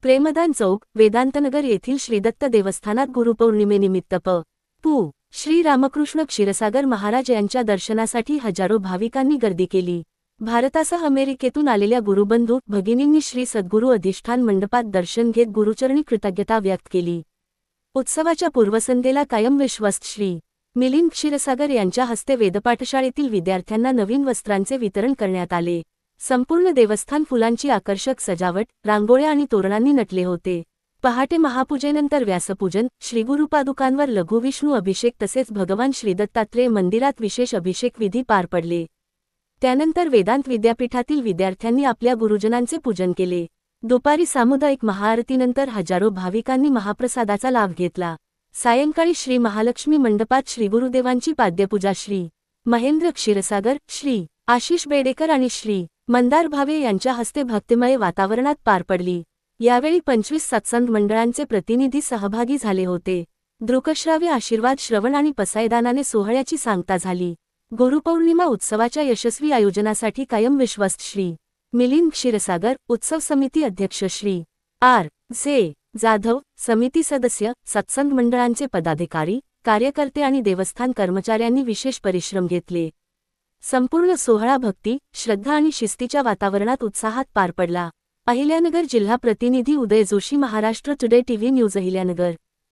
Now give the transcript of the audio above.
प्रेमदान चौक, वेदांतनगर येथील श्रीदत्त देवस्थानात गुरुपौर्णिमेनिमित्त पु. श्री रामकृष्ण क्षीरसागर महाराज यांच्या दर्शनासाठी हजारो भाविकांनी गर्दी केली. भारतासह अमेरिकेतून आलेल्या गुरुबंधू भगिनींनी श्री सद्गुरू अधिष्ठान मंडपात दर्शन घेत गुरुचरणी कृतज्ञता व्यक्त केली. उत्सवाच्या पूर्वसंध्येला कायम विश्वस्त श्री. मिलिंद क्षीरसागर यांच्या हस्ते वेदपाठशाळेतील विद्यार्थ्यांना नवीन वस्त्रांचे वितरण करण्यात आले. संपूर्ण देवस्थान फुलांची आकर्षक सजावट, रांगोळ्या आणि तोरणांनी नटले होते. पहाटे महापूजेनंतर व्यासपूजन, श्रीगुरुपादुकांवर लघुविष्णू अभिषेक तसेच भगवान श्रीदत्तात्रेय मंदिरात विशेष अभिषेक विधी पार पडले. त्यानंतर वेदांत विद्यापीठातील विद्यार्थ्यांनी आपल्या गुरुजनांचे पूजन केले. दुपारी सामुदायिक महाआरतीनंतर हजारो भाविकांनी महाप्रसादाचा लाभ घेतला. सायंकाळी श्री महालक्ष्मी मंडपात श्रीगुरुदेवांची पाद्यपूजा श्री. महेंद्र क्षीरसागर, श्री. आशिष बेडेकर आणि श्री. मंदार भावे यांच्या हस्ते भक्तिमय वातावरणात पार पडली. यावेळी 25 सत्संग मंडळांचे प्रतिनिधी सहभागी झाले होते. दृकश्राव्य आशीर्वाद श्रवण आणि पसायदानाने सोहळ्याची सांगता झाली. गुरुपौर्णिमा उत्सवाच्या यशस्वी आयोजनासाठी कायम विश्वस्त श्री. मिलिंद क्षीरसागर, उत्सव समिती अध्यक्ष श्री. आर. जे. जाधव, समिती सदस्य, सत्संग मंडळांचे पदाधिकारी, कार्यकर्ते आणि देवस्थान कर्मचाऱ्यांनी विशेष परिश्रम घेतले. संपूर्ण सोहळा भक्ती, श्रद्धा आणि शिस्तीच्या वातावरणात उत्साहात पार पडला. अहिल्यानगर जिल्हा प्रतिनिधी Uday Joshi, Maharashtra today TV news, Ahilyanagar.